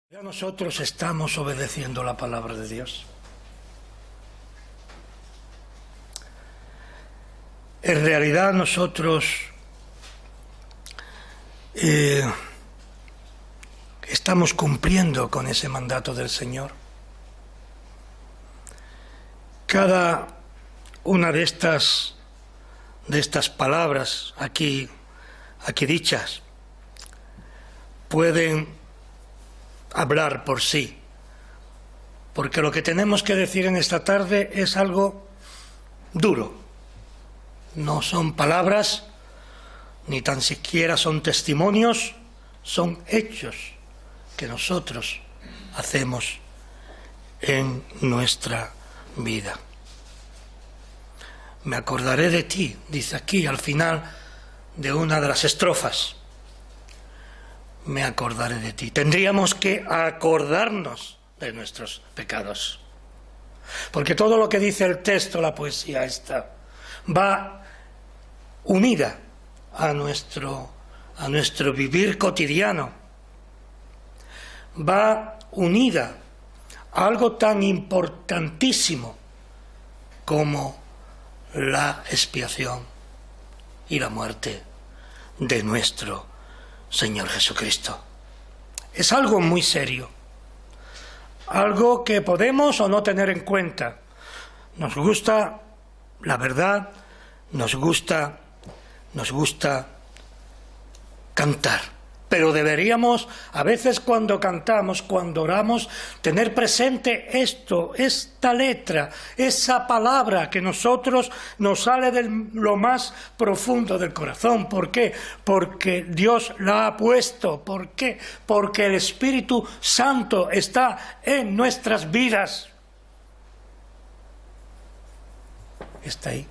Ya nosotros estamos obedeciendo la palabra de Dios. En realidad nosotros estamos cumpliendo con ese mandato del Señor. Cada una de estas palabras aquí dichas pueden hablar por sí, porque lo que tenemos que decir en esta tarde es algo duro. No son palabras, ni tan siquiera son testimonios, son hechos que nosotros hacemos en nuestra vida. Me acordaré de ti, dice aquí al final de una de las estrofas. Me acordaré de ti. Tendríamos que acordarnos de nuestros pecados. Porque todo lo que dice el texto, la poesía esta, va unida a nuestro vivir cotidiano. Va unida a algo tan importantísimo como la expiación y la muerte de nuestro Señor Jesucristo. Es algo muy serio, algo que podemos o no tener en cuenta. Nos gusta la verdad, nos gusta cantar, pero deberíamos a veces cuando cantamos, cuando oramos, tener presente esta letra, esa palabra que nos sale de lo más profundo del corazón. ¿Por qué? Porque Dios la ha puesto. ¿Por qué? Porque el Espíritu Santo está en nuestras vidas. Está ahí.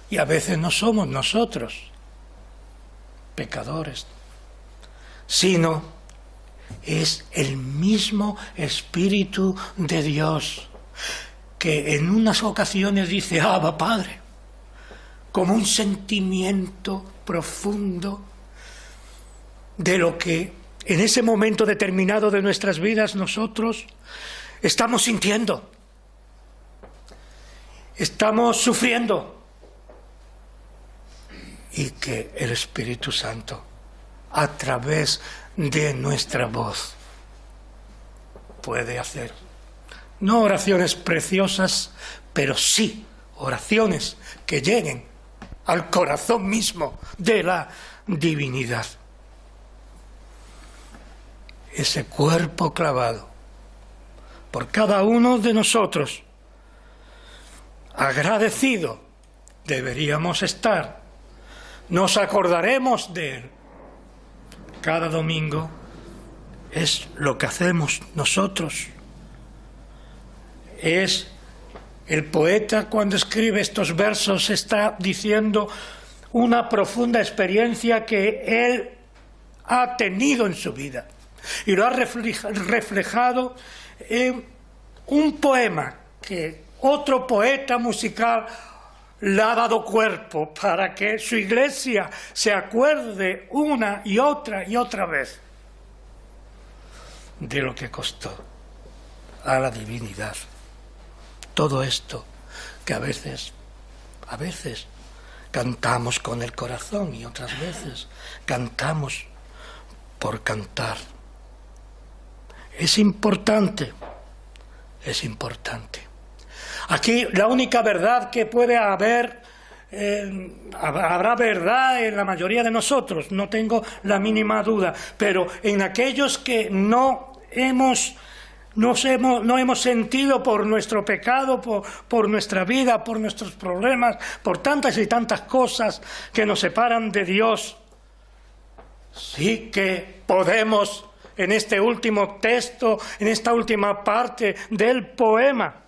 Y a veces no somos nosotros pecadores, sino es el mismo Espíritu de Dios que en unas ocasiones dice Abba, Padre, como un sentimiento profundo de lo que en ese momento determinado de nuestras vidas nosotros estamos sintiendo, estamos sufriendo, y que el Espíritu Santo a través de nuestra voz puede hacer no oraciones preciosas, pero sí oraciones que lleguen al corazón mismo de la divinidad. Ese cuerpo clavado por cada uno de nosotros, agradecido deberíamos estar. Nos acordaremos de él. Cada domingo es lo que hacemos nosotros. Es el poeta cuando escribe estos versos está diciendo una profunda experiencia que él ha tenido en su vida y lo ha reflejado en un poema que otro poeta musical le ha dado cuerpo para que su iglesia se acuerde una y otra vez de lo que costó a la divinidad. Todo esto que a veces cantamos con el corazón y otras veces cantamos por cantar. Es importante. Aquí la única verdad que puede haber, habrá verdad en la mayoría de nosotros, no tengo la mínima duda, pero en aquellos que no hemos sentido por nuestro pecado, por nuestra vida, por nuestros problemas, por tantas y tantas cosas que nos separan de Dios, sí que podemos en este último texto, en esta última parte del poema,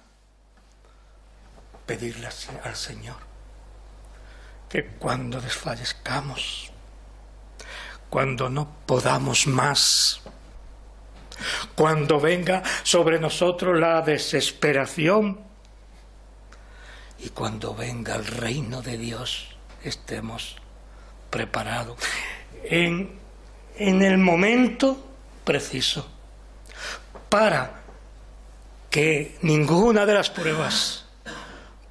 pedirle al Señor que cuando desfallezcamos, cuando no podamos más, cuando venga sobre nosotros la desesperación y cuando venga el reino de Dios, estemos preparados en el momento preciso para que ninguna de las pruebas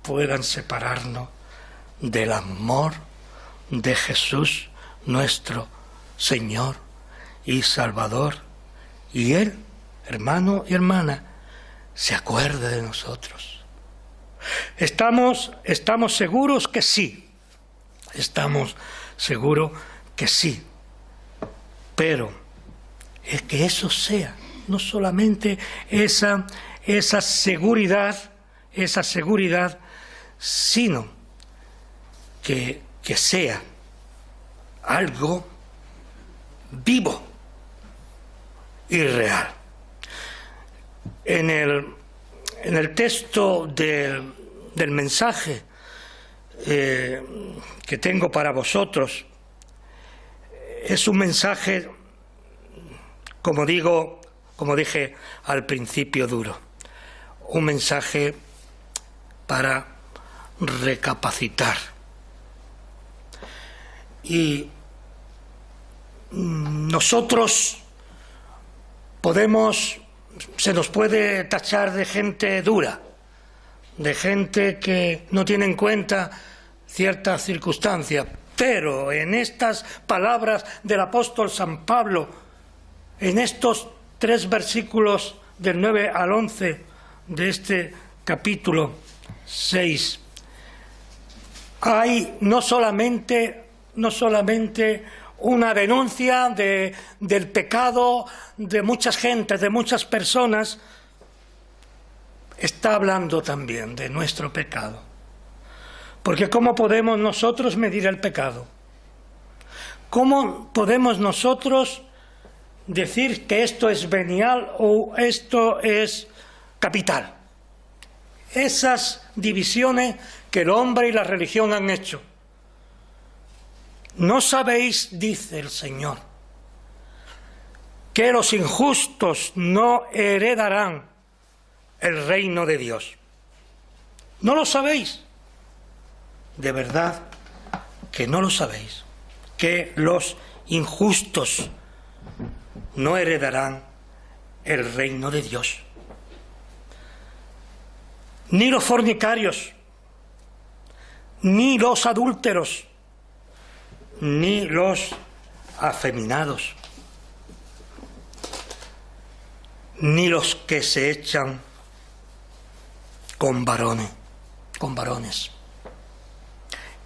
puedan separarnos del amor de Jesús, nuestro Señor y Salvador. Y Él, hermano y hermana, se acuerde de nosotros. ¿Estamos seguros que sí? Estamos seguros que sí. Pero es que eso sea, no solamente esa seguridad, sino que sea algo vivo y real. En el texto del mensaje que tengo para vosotros, es un mensaje, como dije al principio, duro. Un mensaje para recapacitar. Y nosotros se nos puede tachar de gente dura, de gente que no tiene en cuenta ciertas circunstancias, pero en estas palabras del apóstol San Pablo, en estos 3 versículos del 9 al 11 de este capítulo 6, hay no solamente una denuncia del pecado de muchas gentes, de muchas personas, está hablando también de nuestro pecado. Porque ¿cómo podemos nosotros medir el pecado? ¿Cómo podemos nosotros decir que esto es venial o esto es capital? Esas divisiones que el hombre y la religión han hecho. ¿No sabéis, dice el Señor, que los injustos no heredarán el reino de Dios? ¿No lo sabéis? De verdad que no lo sabéis, que los injustos no heredarán el reino de Dios. Ni los fornicarios, ni los adúlteros, ni los afeminados, ni los que se echan con varones.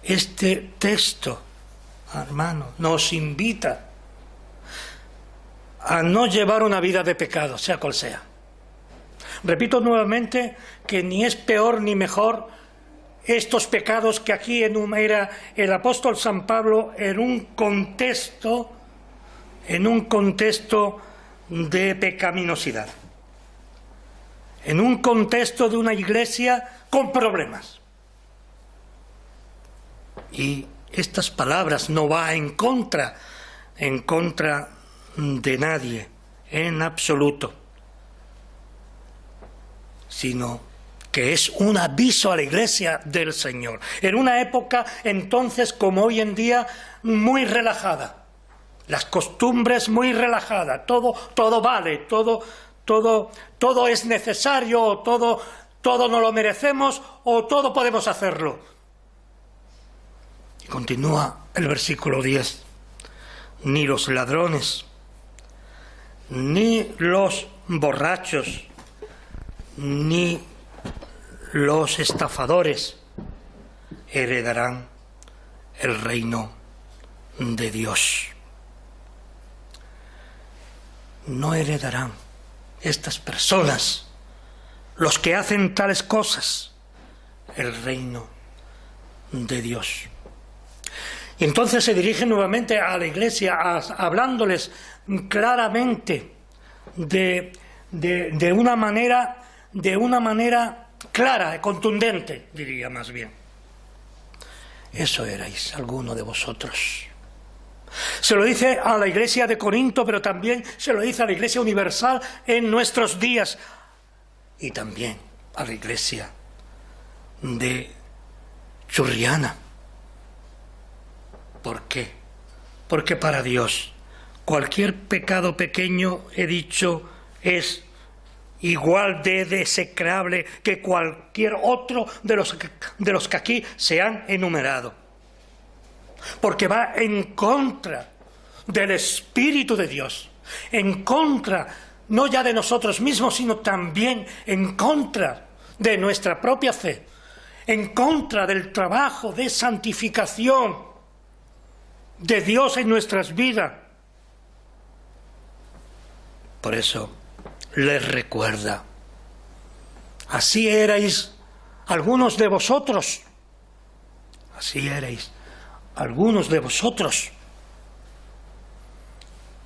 Este texto, hermano, nos invita a no llevar una vida de pecado, sea cual sea. Repito nuevamente que ni es peor ni mejor estos pecados que aquí enumera el apóstol San Pablo en un contexto de pecaminosidad, en un contexto de una iglesia con problemas. Y estas palabras no va en contra de nadie, en absoluto, sino que es un aviso a la iglesia del Señor. En una época entonces, como hoy en día, muy relajada. Las costumbres muy relajadas. Todo vale, todo es necesario, todo no lo merecemos o todo podemos hacerlo. Y continúa el versículo 10. Ni los ladrones, ni los borrachos, ni los estafadores heredarán el reino de Dios. No heredarán estas personas, los que hacen tales cosas, el reino de Dios. Y entonces se dirige nuevamente a la iglesia, hablándoles claramente de una manera clara, contundente, diría más bien. Eso erais alguno de vosotros. Se lo dice a la iglesia de Corinto, pero también se lo dice a la iglesia universal en nuestros días y también a la iglesia de Churriana. ¿Por qué? Porque para Dios cualquier pecado pequeño, he dicho, es igual de desecrable que cualquier otro de los que aquí se han enumerado. Porque va en contra del Espíritu de Dios, en contra no ya de nosotros mismos, sino también en contra de nuestra propia fe, en contra del trabajo de santificación de Dios en nuestras vidas. Por eso les recuerda, así erais algunos de vosotros, así erais algunos de vosotros,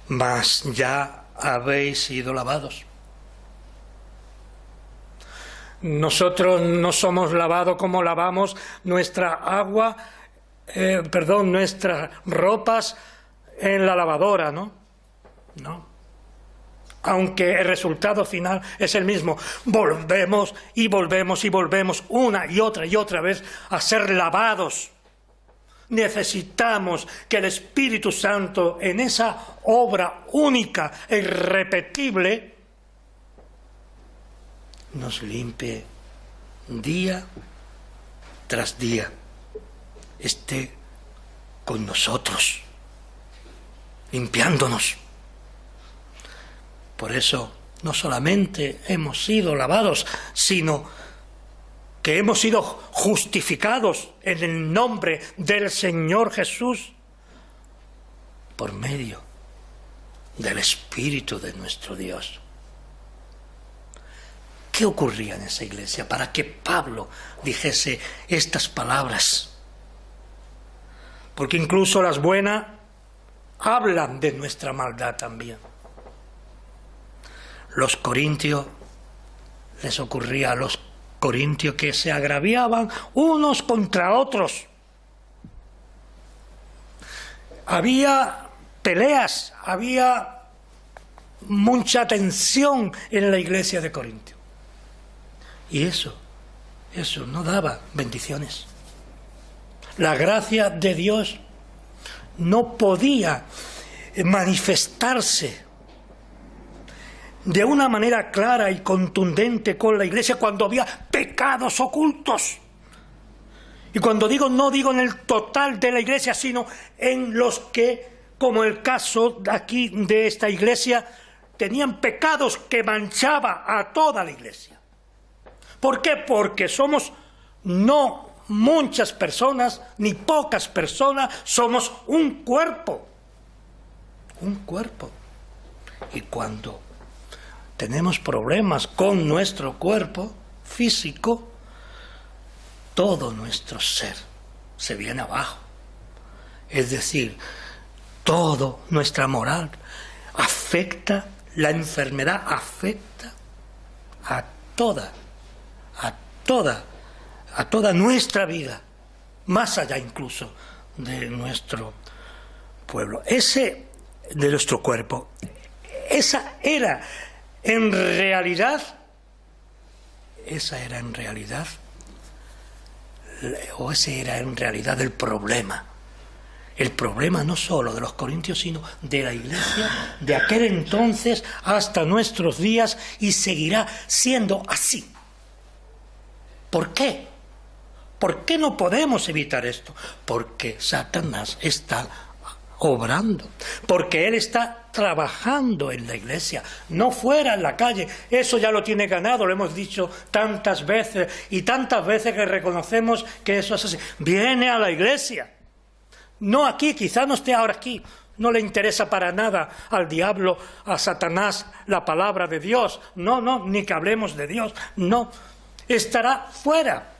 mas ya habéis sido lavados. Nosotros no somos lavados como lavamos nuestras ropas en la lavadora, ¿no? No. Aunque el resultado final es el mismo. Volvemos y volvemos y volvemos una y otra vez a ser lavados. Necesitamos que el Espíritu Santo, en esa obra única e irrepetible, nos limpie día tras día, esté con nosotros, limpiándonos. Por eso no solamente hemos sido lavados, sino que hemos sido justificados en el nombre del Señor Jesús por medio del Espíritu de nuestro Dios. ¿Qué ocurría en esa iglesia para que Pablo dijese estas palabras? Porque incluso las buenas hablan de nuestra maldad también. Los corintios, les ocurría a los corintios que se agraviaban unos contra otros. Había peleas, había mucha tensión en la iglesia de Corintio. Y eso no daba bendiciones. La gracia de Dios no podía manifestarse de una manera clara y contundente con la iglesia cuando había pecados ocultos. Y cuando digo, no digo en el total de la iglesia, sino en los que, como el caso aquí de esta iglesia, tenían pecados que manchaba a toda la iglesia. ¿Por qué? Porque somos no muchas personas, ni pocas personas, somos un cuerpo. Un cuerpo. Y cuando tenemos problemas con nuestro cuerpo físico, todo nuestro ser se viene abajo. Es decir, toda nuestra moral afecta, la enfermedad afecta a toda nuestra vida, más allá incluso de nuestro pueblo, de nuestro cuerpo. Ese era en realidad el problema. El problema no solo de los corintios, sino de la iglesia de aquel entonces hasta nuestros días, y seguirá siendo así. ¿Por qué? ¿Por qué no podemos evitar esto? Porque Satanás está obrando, porque él está trabajando en la iglesia, no fuera en la calle. Eso ya lo tiene ganado, lo hemos dicho tantas veces y tantas veces que reconocemos que eso es así. Viene a la iglesia, no aquí, quizá no esté ahora aquí, no le interesa para nada al diablo, a Satanás, la palabra de Dios, no, ni que hablemos de Dios, no, estará fuera.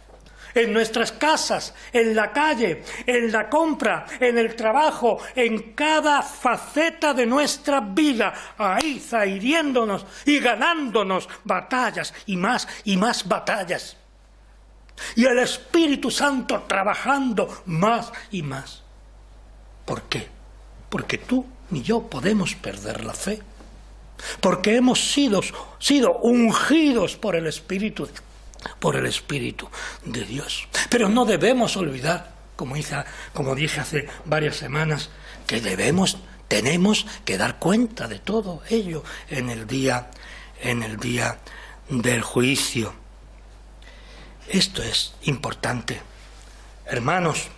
En nuestras casas, en la calle, en la compra, en el trabajo, en cada faceta de nuestra vida, ahí zahiriéndonos y ganándonos batallas y más batallas. Y el Espíritu Santo trabajando más y más. ¿Por qué? Porque tú ni yo podemos perder la fe. Porque hemos sido ungidos por el Espíritu de Dios. Pero no debemos olvidar, como dije hace varias semanas, que tenemos que dar cuenta de todo ello en el día del juicio. Esto es importante, hermanos,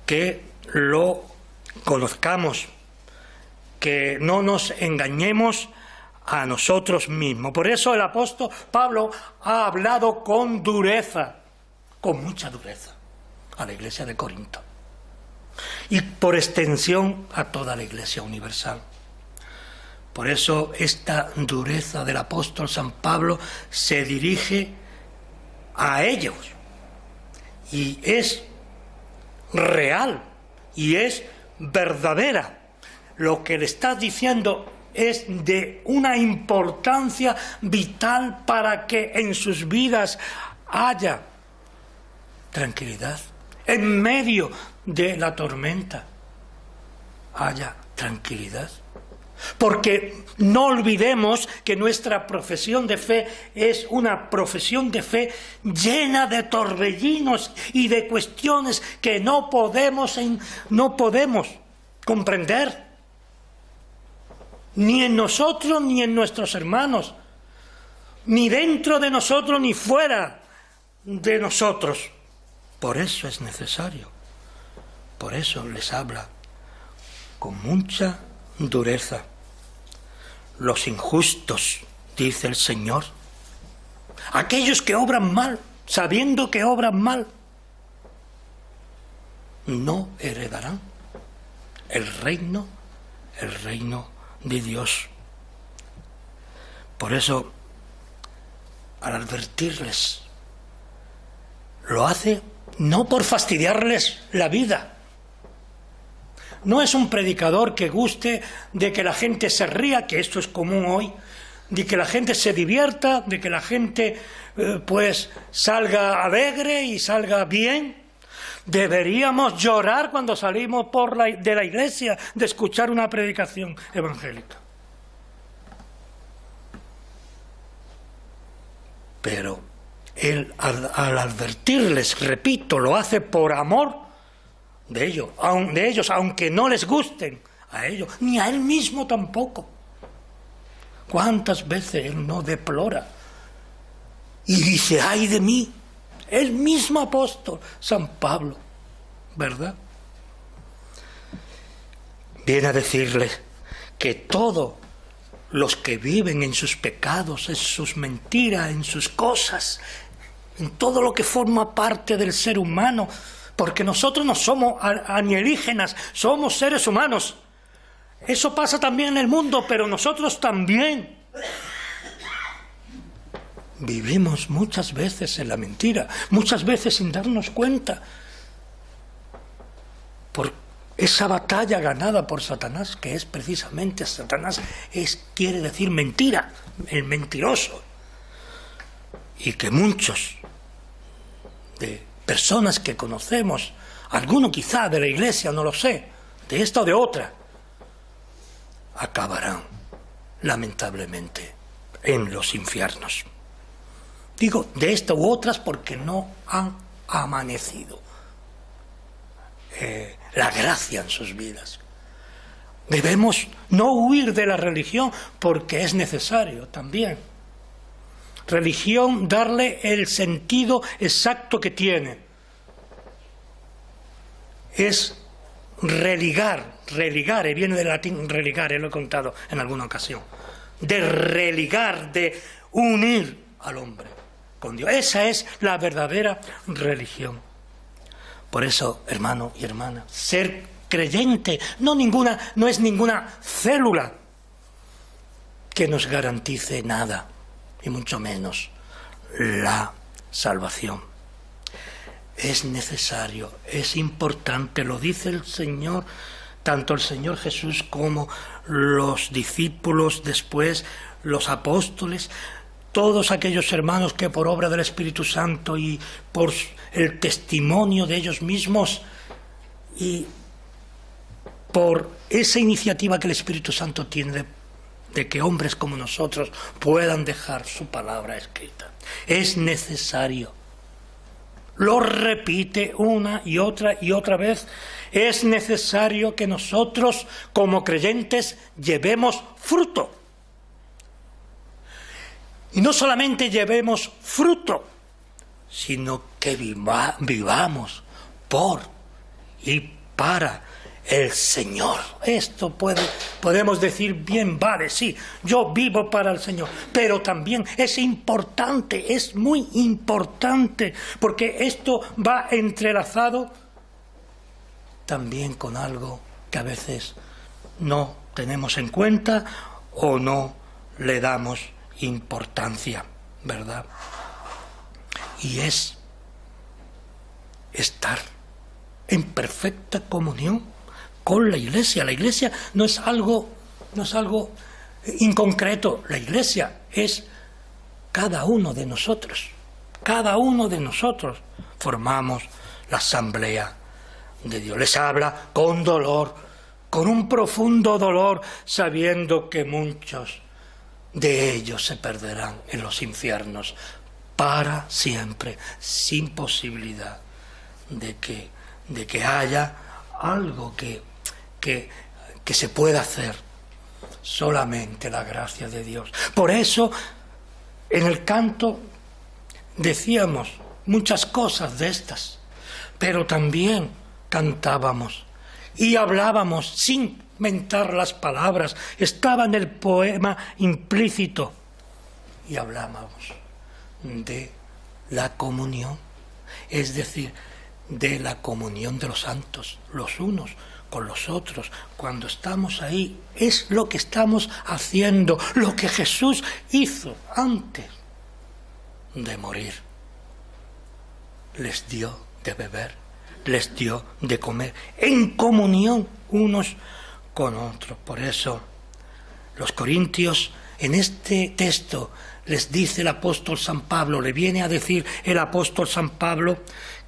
que lo conozcamos, que no nos engañemos a nosotros mismos. Por eso el apóstol Pablo ha hablado con dureza, con mucha dureza, a la iglesia de Corinto y por extensión a toda la iglesia universal. Por eso esta dureza del apóstol San Pablo se dirige a ellos y es real y es verdadera. Lo que le está diciendo es de una importancia vital para que en sus vidas haya tranquilidad. En medio de la tormenta haya tranquilidad. Porque no olvidemos que nuestra profesión de fe es una profesión de fe llena de torbellinos y de cuestiones que no podemos comprender, ni en nosotros ni en nuestros hermanos, ni dentro de nosotros ni fuera de nosotros. Por eso es necesario, por eso les habla con mucha dureza. Los injustos, dice el Señor, aquellos que obran mal, sabiendo que obran mal, no heredarán el reino de Dios. Por eso, al advertirles, lo hace no por fastidiarles la vida. No es un predicador que guste de que la gente se ría, que esto es común hoy, de que la gente se divierta, de que la gente pues salga alegre y salga bien. Deberíamos llorar cuando salimos de la iglesia de escuchar una predicación evangélica. Pero él, al advertirles, repito, lo hace por amor de ellos, aunque no les gusten a ellos, ni a él mismo tampoco. ¿Cuántas veces él no deplora y dice, ay de mí? El mismo apóstol San Pablo, ¿verdad? Viene a decirles que todos los que viven en sus pecados, en sus mentiras, en sus cosas, en todo lo que forma parte del ser humano, porque nosotros no somos alienígenas, somos seres humanos. Eso pasa también en el mundo, pero nosotros también vivimos muchas veces en la mentira, muchas veces sin darnos cuenta, por esa batalla ganada por Satanás, que es precisamente Satanás, quiere decir mentira, el mentiroso, y que muchos de personas que conocemos, alguno quizá de la iglesia, no lo sé, de esta o de otra, acabarán lamentablemente en los infiernos. Digo de esta u otras porque no han amanecido la gracia en sus vidas. Debemos no huir de la religión porque es necesario también. Religión, darle el sentido exacto que tiene. Es religar, viene del latín religare, lo he contado en alguna ocasión. De religar, de unir al hombre con Dios. Esa es la verdadera religión. Por eso, hermano y hermana, ser creyente no es ninguna célula que nos garantice nada, y mucho menos la salvación. Es necesario, es importante, lo dice el Señor, tanto el Señor Jesús como los discípulos después, los apóstoles, todos aquellos hermanos que por obra del Espíritu Santo y por el testimonio de ellos mismos y por esa iniciativa que el Espíritu Santo tiene de que hombres como nosotros puedan dejar su palabra escrita. Es necesario. Lo repite una y otra vez. Es necesario que nosotros, como creyentes, llevemos fruto. Y no solamente llevemos fruto, sino que vivamos por y para el Señor. Esto podemos decir bien, vale, sí, yo vivo para el Señor, pero también es importante, es muy importante, porque esto va entrelazado también con algo que a veces no tenemos en cuenta o no le damos importancia, ¿verdad? Y es estar en perfecta comunión con la Iglesia. La Iglesia no es algo inconcreto. La Iglesia es cada uno de nosotros. Cada uno de nosotros formamos la asamblea de Dios. Les habla con dolor, con un profundo dolor, sabiendo que muchos de ellos se perderán en los infiernos para siempre, sin posibilidad de que haya algo que se pueda hacer. Solamente la gracia de Dios. Por eso, en el canto decíamos muchas cosas de estas, pero también cantábamos y hablábamos sin mentar las palabras. Estaba en el poema implícito y hablábamos de la comunión, es decir, de la comunión de los santos, los unos con los otros. Cuando estamos ahí, es lo que estamos haciendo, lo que Jesús hizo antes de morir. Les dio de beber, les dio de comer, en comunión unos con otros. Por eso, los corintios, en este texto, les dice el apóstol San Pablo, le viene a decir el apóstol San Pablo,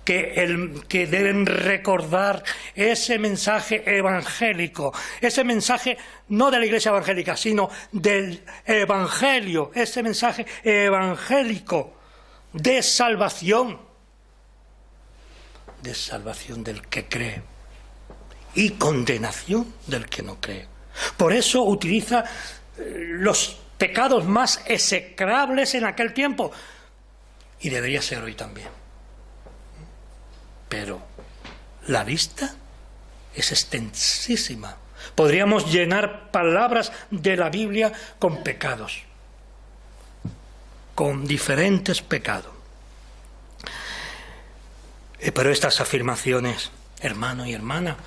que deben recordar ese mensaje evangélico, ese mensaje no de la Iglesia evangélica, sino del Evangelio, ese mensaje evangélico de salvación del que cree y condenación del que no cree. Por eso utiliza los pecados más execrables en aquel tiempo, y debería ser hoy también. Pero la lista es extensísima. Podríamos llenar palabras de la Biblia con pecados, con diferentes pecados. Pero estas afirmaciones, hermano y hermana,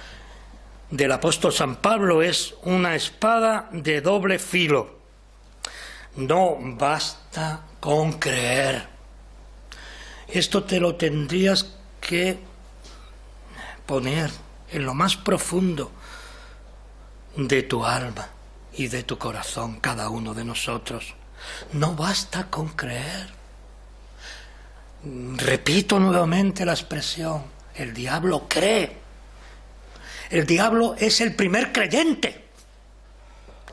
del apóstol San Pablo es una espada de doble filo. No basta con creer. Esto te lo tendrías que poner en lo más profundo de tu alma y de tu corazón, cada uno de nosotros. No basta con creer. Repito nuevamente la expresión, el diablo cree. El diablo es el primer creyente.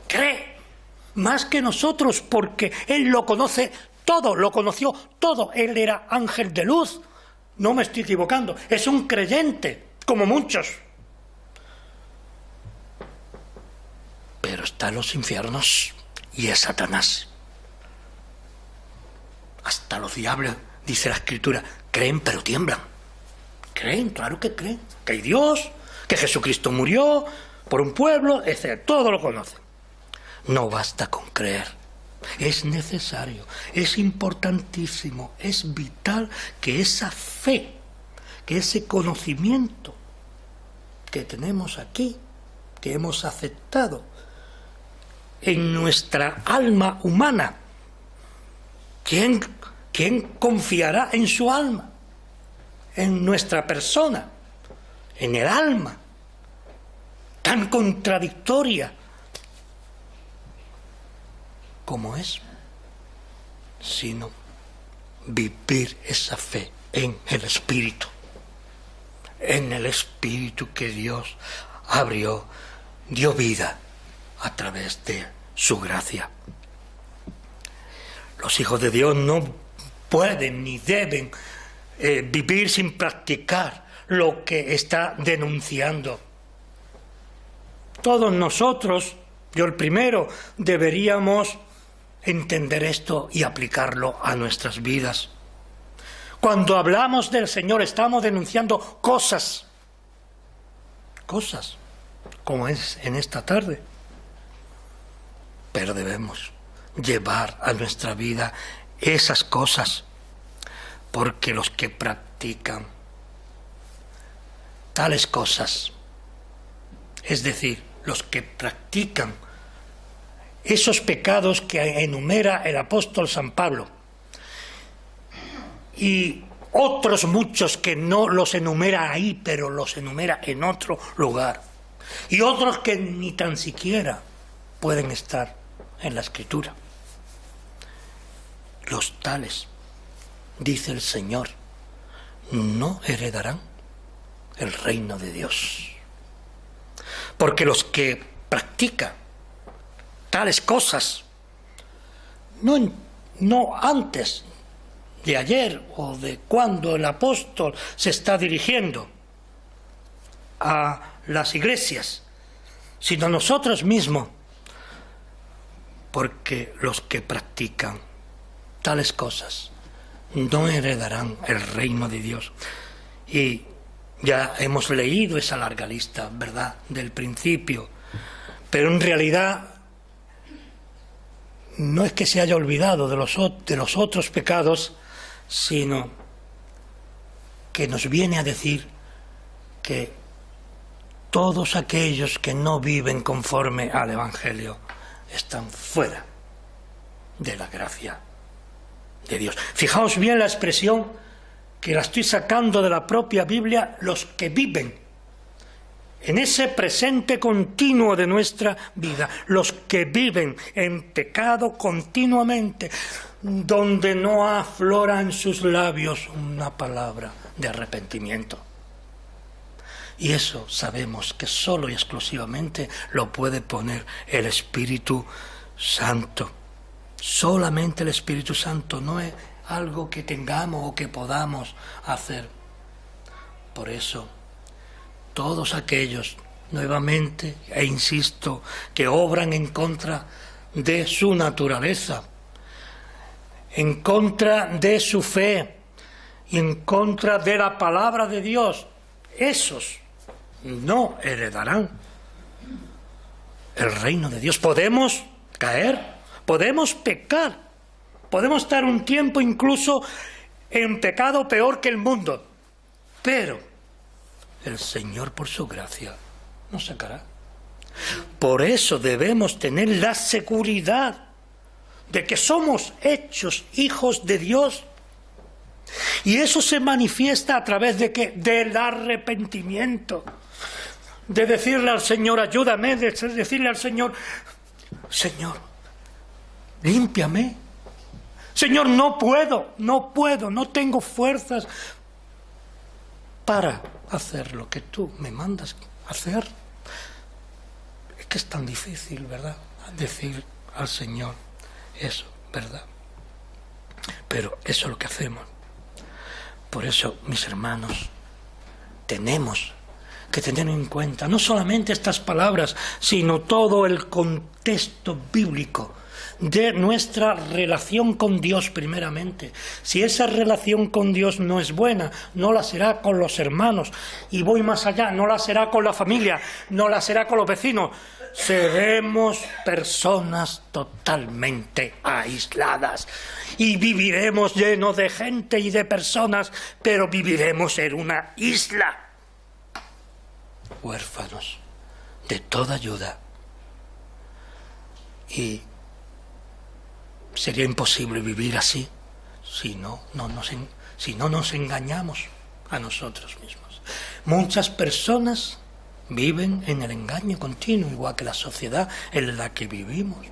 Cree más que nosotros porque él lo conoce todo, lo conoció todo. Él era ángel de luz. No me estoy equivocando. Es un creyente, como muchos. Pero está en los infiernos y es Satanás. Hasta los diablos, dice la Escritura, creen pero tiemblan. Creen, claro que creen. Que hay Dios, que Jesucristo murió por un pueblo, etc. Todo lo conocen. No basta con creer. Es necesario, es importantísimo, es vital que esa fe, que ese conocimiento que tenemos aquí, que hemos aceptado en nuestra alma humana, ¿quién confiará en su alma? En nuestra persona, en el alma, tan contradictoria como es, sino vivir esa fe en el Espíritu que Dios dio vida a través de su gracia. Los hijos de Dios no pueden ni deben vivir sin practicar lo que está denunciando. Todos nosotros, yo el primero, deberíamos entender esto y aplicarlo a nuestras vidas. Cuando hablamos del Señor estamos denunciando cosas, como es en esta tarde. Pero debemos llevar a nuestra vida esas cosas, porque los que practican tales cosas, es decir, los que practican esos pecados que enumera el apóstol San Pablo, y otros muchos que no los enumera ahí, pero los enumera en otro lugar, y otros que ni tan siquiera pueden estar en la Escritura. Los tales, dice el Señor, no heredarán el reino de Dios. Porque los que practican tales cosas, no antes de ayer o de cuando el apóstol se está dirigiendo a las iglesias, sino nosotros mismos, porque los que practican tales cosas no heredarán el reino de Dios. Y ya hemos leído esa larga lista, ¿verdad?, del principio, pero en realidad no es que se haya olvidado de los otros pecados, sino que nos viene a decir que todos aquellos que no viven conforme al Evangelio están fuera de la gracia de Dios. Fijaos bien la expresión, que la estoy sacando de la propia Biblia, los que viven en ese presente continuo de nuestra vida, los que viven en pecado continuamente, donde no aflora en sus labios una palabra de arrepentimiento. Y eso sabemos que solo y exclusivamente lo puede poner el Espíritu Santo. Solamente el Espíritu Santo, no es algo que tengamos o que podamos hacer. Por eso, todos aquellos, nuevamente, e insisto, que obran en contra de su naturaleza, en contra de su fe y en contra de la palabra de Dios, esos no heredarán el reino de Dios. Podemos caer, podemos pecar, podemos estar un tiempo incluso en pecado peor que el mundo, pero el Señor, por su gracia, nos sacará. Por eso debemos tener la seguridad de que somos hechos hijos de Dios. Y eso se manifiesta a través de ¿qué? Del arrepentimiento. De decirle al Señor, ayúdame, de decirle al Señor, Señor, límpiame. Señor, no puedo, no tengo fuerzas para hacer lo que tú me mandas hacer. Es que es tan difícil, ¿verdad?, decir al Señor eso, ¿verdad? Pero eso es lo que hacemos. Por eso, mis hermanos, tenemos que tener en cuenta no solamente estas palabras, sino todo el contexto bíblico de nuestra relación con Dios primeramente. Si esa relación con Dios no es buena, no la será con los hermanos, y voy más allá, no la será con la familia, no la será con los vecinos. Seremos personas totalmente aisladas y viviremos llenos de gente y de personas, pero viviremos en una isla, huérfanos de toda ayuda. Y sería imposible vivir así si no nos engañamos a nosotros mismos. Muchas personas viven en el engaño continuo, igual que la sociedad en la que vivimos.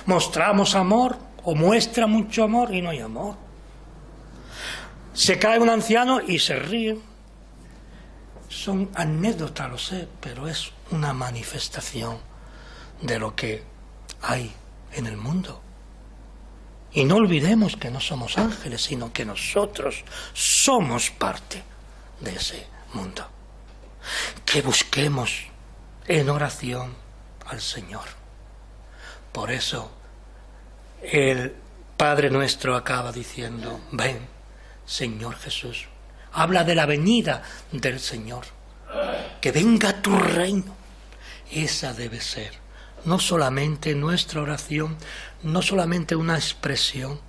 Mostramos amor o muestra mucho amor y no hay amor. Se cae un anciano y se ríe. Son anécdotas, lo sé, pero es una manifestación de lo que hay en el mundo. Y no olvidemos que no somos ángeles, sino que nosotros somos parte de ese mundo. Que busquemos en oración al Señor. Por eso el Padre Nuestro acaba diciendo: ven, Señor Jesús. Habla de la venida del Señor. Que venga tu reino. Esa debe ser no solamente nuestra oración, no solamente una expresión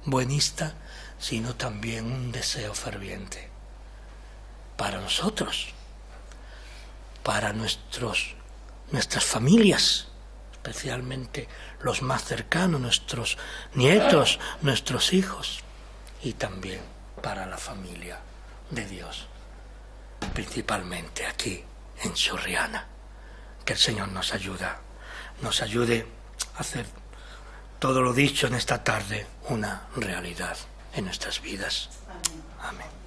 buenista, sino también un deseo ferviente para nosotros, para nuestras familias, especialmente los más cercanos, nuestros nietos, nuestros hijos, y también para la familia de Dios, principalmente aquí en Churriana. Que el Señor nos ayude a hacer todo lo dicho en esta tarde una realidad en nuestras vidas. Amén.